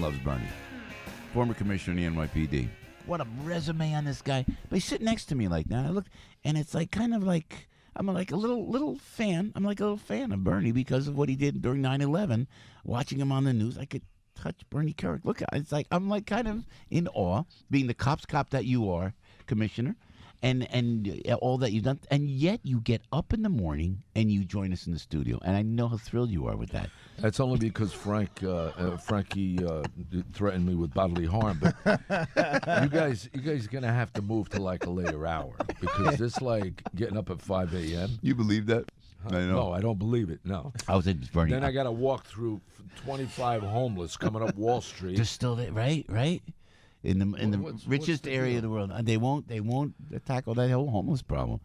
loves Bernie. Former commissioner in the NYPD. What a resume on this guy. But he's sitting next to me like that. I look, and it's like kind of like I'm like a little fan. I'm like a little fan of Bernie because of what he did during 9/11. Watching him on the news, I could touch Bernie Kerik. Look, it's like I'm like kind of in awe, being the cop that you are, Commissioner, and all that you've done, and yet you get up in the morning and you join us in the studio, and I know how thrilled you are with that. That's only because Frankie threatened me with bodily harm. But you guys are gonna have to move to like a later hour because this like getting up at 5 a.m. You believe that? I know. No, I don't believe it. No. I was in Bernie. Then I got to walk through 25 homeless coming up Wall Street. They're still there, right? In the richest area of the world, they won't tackle that whole homeless problem.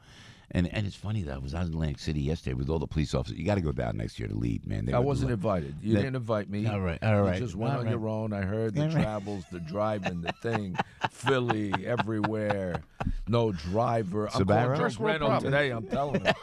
And it's funny that I was out in Atlantic City yesterday with all the police officers. You got to go down next year to lead, man. I wasn't invited. You didn't invite me. All right. You just went on your own. I heard the travels, the driving, the thing, Philly, everywhere. No driver. I'm calling Joe Breno today. I'm telling him.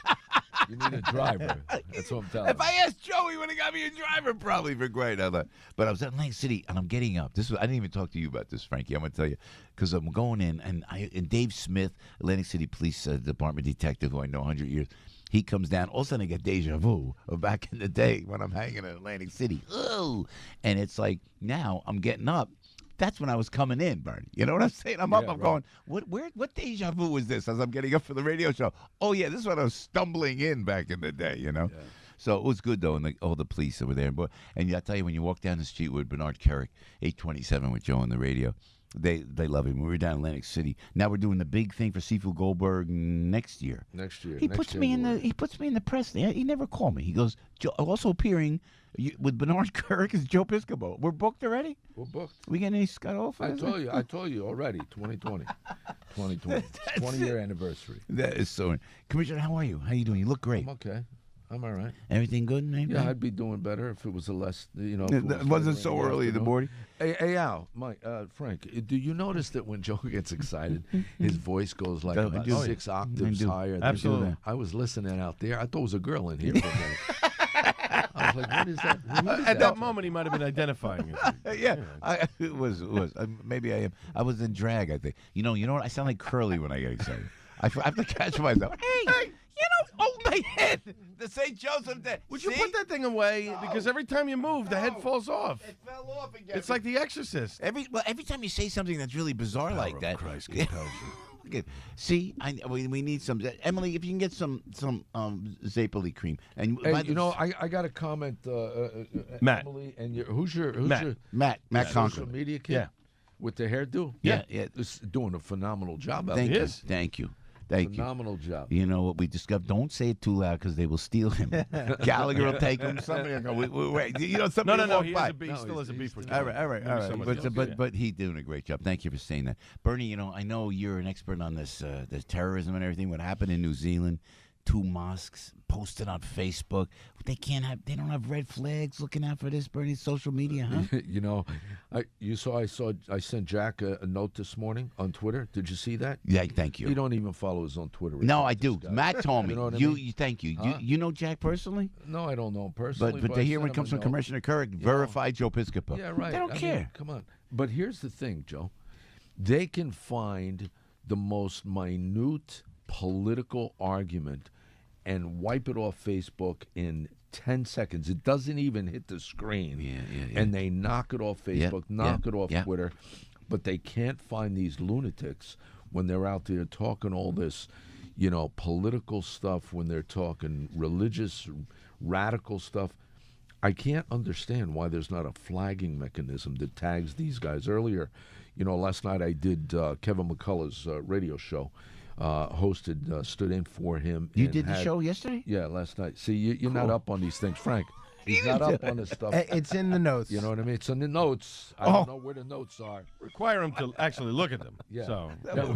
You need a driver. That's what I'm telling you. If I asked Joe, he would have got me a driver probably for great. But I was at Atlantic City, and I'm getting up. I didn't even talk to you about this, Frankie. I'm going to tell you. Because I'm going in, and Dave Smith, Atlantic City Police Department detective, who I know 100 years, he comes down. All of a sudden, I get deja vu of back in the day when I'm hanging in Atlantic City. Ooh. And it's like, now I'm getting up. That's when I was coming in, Bernie. You know what I'm saying? I'm up. I'm going, what deja vu is this as I'm getting up for the radio show? Oh, yeah, this is when I was stumbling in back in the day, you know? Yeah. So it was good, though, and all the police over there. And I tell you, when you walk down the street with Bernard Kerik, 827 with Joe on the radio, they love him. We were down in Atlantic City. Now we're doing the big thing for Seafood Goldberg next year. He puts me in the press. He never called me. He goes, also appearing with Bernard Kerik is Joe Piscopo. We're booked already? We're booked. We getting any Scott offers? I told you already. 2020. 20-year anniversary. That is so. Commissioner, how are you? How you doing? You look great. I'm okay. I'm all right. Everything good? Maybe? Yeah, I'd be doing better if it was a less, it wasn't so early in the morning. Hey, Al, Frank, do you notice that when Joe gets excited, his voice goes like about 6 octaves higher? Absolutely. I was listening out there. I thought it was a girl in here for a minute. I was like, what is that? At that moment, he might have been identifying it. Yeah, it was. Maybe I am. I was in drag, I think. You know what? I sound like Curly when I get excited. I have to catch myself. Hey, hold my head. The St. Joseph Day. Would you put that thing away? Because every time you move, the head falls off. It fell off again. It's like The Exorcist. Every time you say something that's really bizarre like that. Christ compels you. See, we need some. Emily, if you can get some Zapoli cream. And hey, I got a comment. Matt, Emily, and who's your Matt social Conklin. media kid? Yeah, with the hairdo. Yeah. Is doing a phenomenal job. Thank you. Phenomenal job. You know what we discovered? Don't say it too loud because they will steal him. Gallagher will take him. Somebody will go, wait. Somebody No. He still has a beef with All right. But he's doing a great job. Thank you for saying that. Bernie, I know you're an expert on this terrorism and everything. What happened in New Zealand, 2 mosques posted on Facebook. They don't have red flags looking out for this, Bernie, social media, huh? I sent Jack a note this morning on Twitter. Did you see that? Yeah, thank you. You don't even follow us on Twitter. No, I do. Matt told me. You know what I mean? Thank you. Huh? You know Jack personally? No, I don't know him personally. But to hear when it comes from Commissioner Kerik, verified Joe Piscopo. Yeah, right. They don't care. Come on. But here's the thing, Joe. They can find the most minute political argument and wipe it off Facebook in 10 seconds. It doesn't even hit the screen. Yeah. And they knock it off Facebook, knock it off Twitter. But they can't find these lunatics when they're out there talking all this, political stuff, when they're talking religious, radical stuff. I can't understand why there's not a flagging mechanism that tags these guys. Earlier, last night I did Kevin McCullough's radio show. Stood in for him. You did the show yesterday? Yeah, last night. See, you're not up on these things, Frank. He's not up on this stuff. It's in the notes. You know what I mean? It's in the notes. I don't know where the notes are. Require him to actually look at them. Yeah. So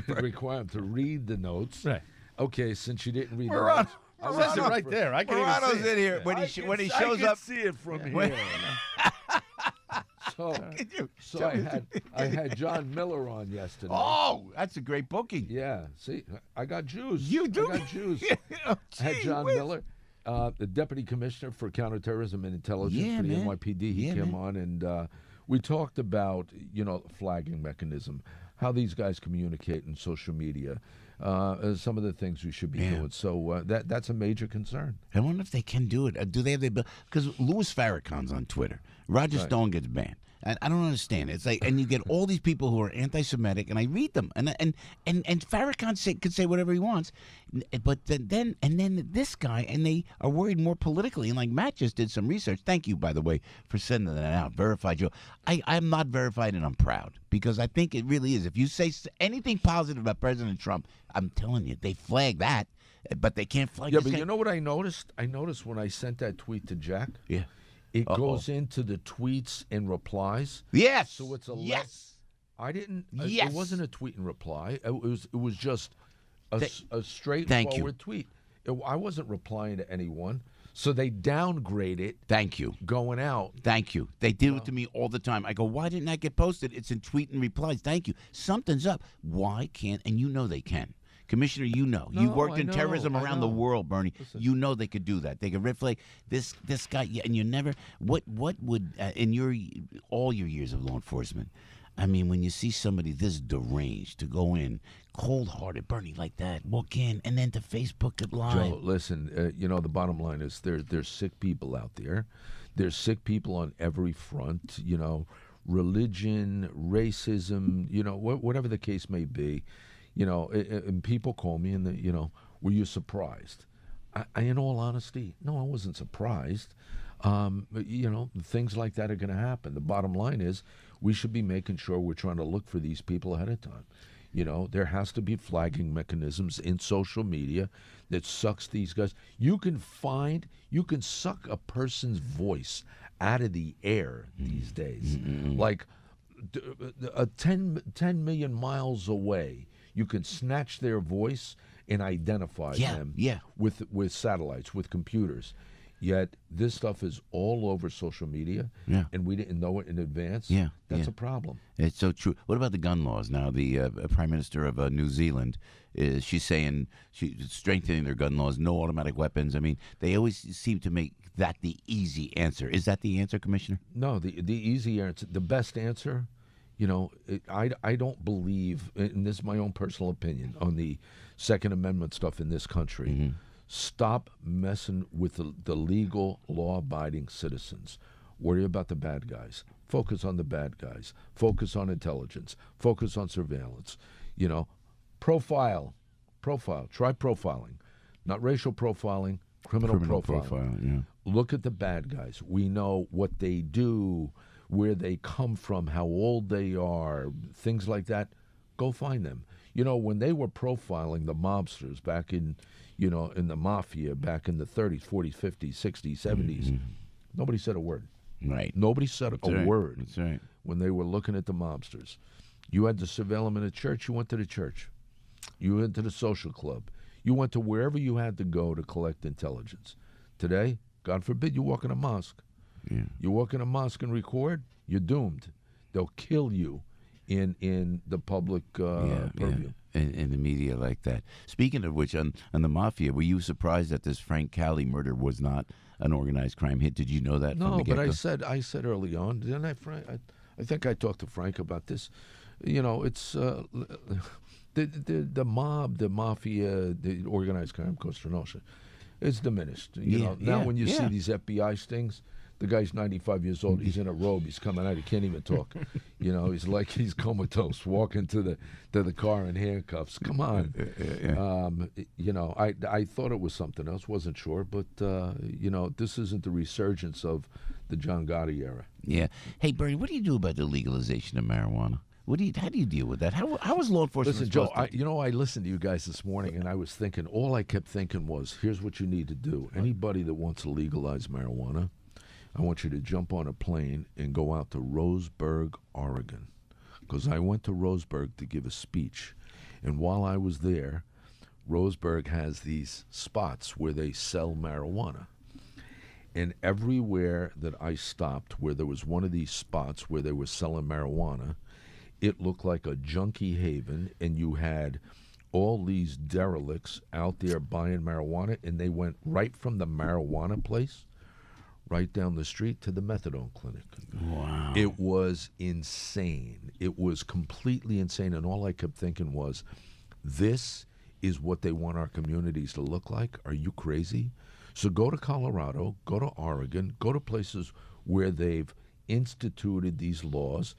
require him to read the notes. Right. Okay, since you didn't read the notes. It says it right there. I can even see it. in here when he shows up. I can see it from here. So I had John Miller on yesterday. Oh, that's a great booking. Yeah. See, I got Jews. You do? I got Jews. I had John Miller, the Deputy Commissioner for Counterterrorism and Intelligence for the NYPD. He came on, and We talked about, flagging mechanism, how these guys communicate in social media, some of the things we should be doing. So that's a major concern. I wonder if they can do it. Do they have the ability? Because Louis Farrakhan's on Twitter. Roger Stone gets banned. I don't understand. It's like, and you get all these people who are anti-Semitic, and I read them, and Farrakhan could say whatever he wants, but then this guy, and they are worried more politically. And like Matt just did some research. Thank you, by the way, for sending that out. Verified, Joe. I'm not verified, and I'm proud because I think it really is. If you say anything positive about President Trump, I'm telling you, they flag that, but they can't flag. Yeah, but you know what I noticed? I noticed when I sent that tweet to Jack. Yeah. It goes into the tweets and replies. Yes. So it's a I didn't. Yes. It wasn't a tweet and reply. It was just a straightforward tweet. I wasn't replying to anyone. So they downgrade it. Thank you. Going out. Thank you. They do it to me all the time. I go, why didn't that get posted? It's in tweet and replies. Thank you. Something's up. Why can't? And you know they can. Commissioner, you worked in terrorism around the world, Bernie. Listen. You know they could do that. They could red flag this guy, and you never. What would in all your years of law enforcement? I mean, when you see somebody this deranged to go in, cold-hearted, Bernie, like that, walk in, and then to Facebook it live. Joe, listen, the bottom line is there's sick people out there. There's sick people on every front. Religion, racism, whatever the case may be. And people call me and, were you surprised? I, in all honesty, no, I wasn't surprised. Things like that are going to happen. The bottom line is we should be making sure we're trying to look for these people ahead of time. There has to be flagging mechanisms in social media that sucks these guys. You can suck a person's voice out of the air these days. Mm-hmm. Like 10 million miles away. You can snatch their voice and identify them with satellites, with computers. Yet this stuff is all over social media, and we didn't know it in advance. That's a problem. It's so true. What about the gun laws now? The Prime Minister of New Zealand, she's saying she's strengthening their gun laws, no automatic weapons. I mean, they always seem to make that the easy answer. Is that the answer, Commissioner? No, the easy answer, the best answer. I don't believe, and this is my own personal opinion, on the Second Amendment stuff in this country. Mm-hmm. Stop messing with the legal, law-abiding citizens. Worry about the bad guys. Focus on the bad guys. Focus on intelligence. Focus on surveillance. Profile. Try profiling. Not racial profiling, criminal profiling. Look at the bad guys. We know what they do, where they come from, how old they are, things like that. Go find them. When they were profiling the mobsters back in the mafia back in the 30s, 40s, 50s, 60s, 70s, nobody said a word. Right. Nobody said a word. That's right. When they were looking at the mobsters. You had to surveil them in a church, you went to the church. You went to the social club. You went to wherever you had to go to collect intelligence. Today, God forbid, you walk in a mosque. Yeah. You walk in a mosque and record, you're doomed. They'll kill you in the public purview. In the media like that. Speaking of which, on the mafia, were you surprised that this Frank Cali murder was not an organized crime hit? Did you know that? No, from the but get-go? I said early on, didn't I, Frank? I think I talked to Frank about this. It's the mob, the mafia, the organized crime, Costa Nostra, it's diminished. Now when you see these FBI stings, the guy's 95 years old. He's in a robe. He's coming out. He can't even talk. He's like he's comatose, walking to the car in handcuffs. Come on. I thought it was something else. Wasn't sure, but this isn't the resurgence of the John Gotti era. Yeah. Hey, Bernie, what do you do about the legalization of marijuana? How do you deal with that? How is law enforcement? Listen, Joe. I listened to you guys this morning, and I was thinking. All I kept thinking was, here's what you need to do. Anybody that wants to legalize marijuana, I want you to jump on a plane and go out to Roseburg, Oregon, because I went to Roseburg to give a speech. And while I was there, Roseburg has these spots where they sell marijuana. And everywhere that I stopped, where there was one of these spots where they were selling marijuana, it looked like a junkie haven, and you had all these derelicts out there buying marijuana, and they went right from the marijuana place right down the street to the methadone clinic. Wow. It was insane. It was completely insane. And all I kept thinking was, this is what they want our communities to look like? Are you crazy? So go to Colorado, go to Oregon, go to places where they've instituted these laws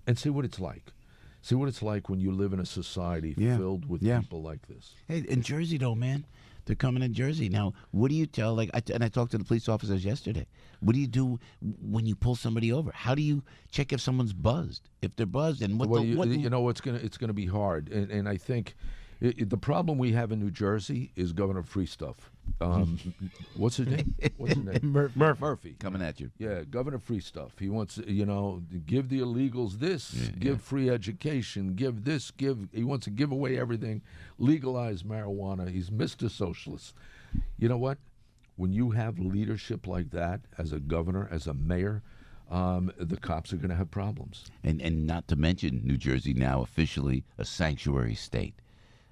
and see what it's like. See what it's like when you live in a society filled with people like this. Hey, in Jersey, though, man, they're coming in Jersey. Now, what do you tell, like, and I talked to the police officers yesterday. What do you do when you pull somebody over? How do you check if someone's buzzed? If they're buzzed, and what? Well, you know, it's gonna be hard, and I think the problem we have in New Jersey is Governor Free Stuff. What's his name? Murphy. Coming at you. Yeah, Governor Free Stuff. He wants, you know, give the illegals this, give free education, give this, he wants to give away everything, legalize marijuana. He's Mr. Socialist. You know what? When you have leadership like that as a governor, as a mayor, the cops are going to have problems. And not to mention New Jersey now officially a sanctuary state.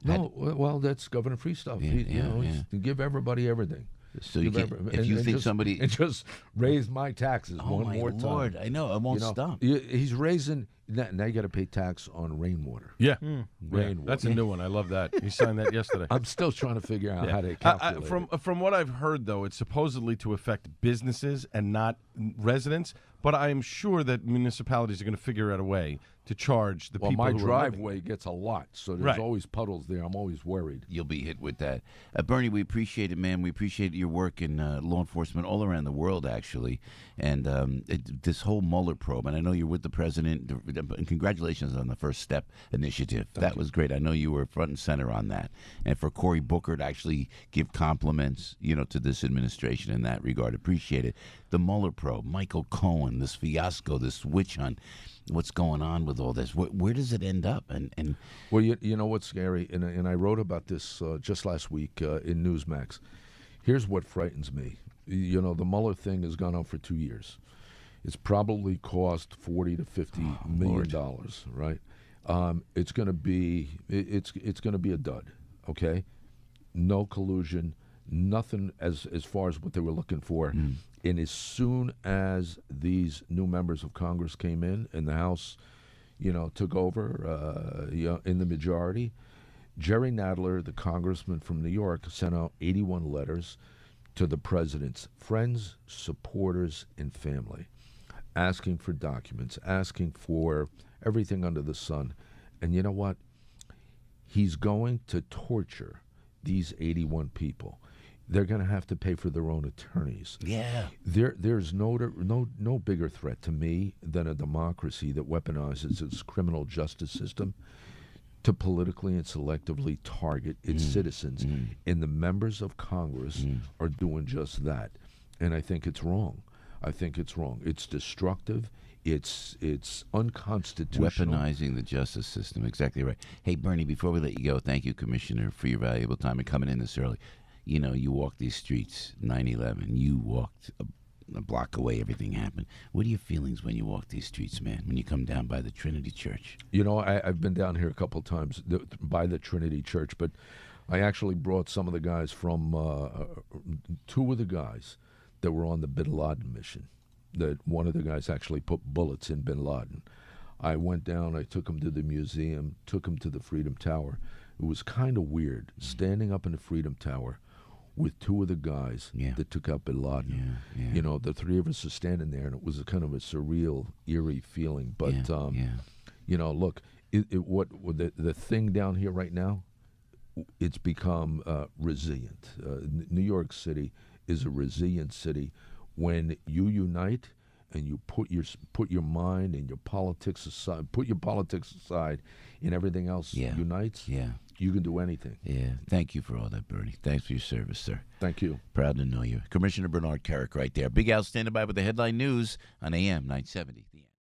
No, well, that's Governor Free Stuff. He's to give everybody everything. So you can't, if you think somebody and just raise my taxes one more time. Lord, I know, I won't stop. He's raising now. You got to pay tax on rainwater. Yeah, rainwater. That's a new one. I love that. He signed that yesterday. I'm still trying to figure out how to calculate. From what I've heard, though, it's supposedly to affect businesses and not residents. But I am sure that municipalities are going to figure out a way to charge the people. Well, my who driveway gets a lot, so there's always puddles there. I'm always worried. You'll be hit with that. Bernie, we appreciate it, man. We appreciate your work in law enforcement all around the world, actually. And this whole Mueller probe, and I know you're with the president, and congratulations on the First Step initiative. That was great. I know you were front and center on that. And for Cory Booker to actually give compliments, to this administration in that regard, appreciate it. The Mueller probe, Michael Cohen, this fiasco, this witch hunt. What's going on with all this? Where does it end up? And well, you know what's scary, and I wrote about this just last week in Newsmax. Here's what frightens me. The Mueller thing has gone on for 2 years. It's probably cost $40 to $50 million, right? It's going to be it's going to be a dud. Okay, no collusion, nothing as far as what they were looking for. And as soon as these new members of Congress came in and the House, took over, in the majority, Jerry Nadler, the congressman from New York, sent out 81 letters to the president's friends, supporters, and family, asking for documents, asking for everything under the sun. And you know what? He's going to torture these 81 people. They're going to have to pay for their own attorneys. Yeah. There's no bigger threat to me than a democracy that weaponizes its criminal justice system to politically and selectively target its citizens. And the members of Congress are doing just that. And I think it's wrong. It's destructive. It's unconstitutional. Weaponizing the justice system. Exactly right. Hey, Bernie, before we let you go, thank you, Commissioner, for your valuable time and coming in this early. You walked these streets, 9/11. You walked a block away, everything happened. What are your feelings when you walk these streets, man, when you come down by the Trinity Church? I've been down here a couple of times by the Trinity Church, but I actually brought some of the guys from, two of the guys that were on the Bin Laden mission, that one of the guys actually put bullets in Bin Laden. I went down, I took him to the museum, took him to the Freedom Tower. It was kind of weird, standing up in the Freedom Tower with two of the guys that took out Bin Laden. The three of us are standing there, and it was a kind of a surreal, eerie feeling. But, look, the thing down here right now, it's become resilient. New York City is a resilient city. When you unite and you put your mind and your politics aside, and everything else unites, you can do anything. Yeah. Thank you for all that, Bernie. Thanks for your service, sir. Thank you. Proud to know you. Commissioner Bernard Kerik right there. Big Al standing by with the headline news on AM 970.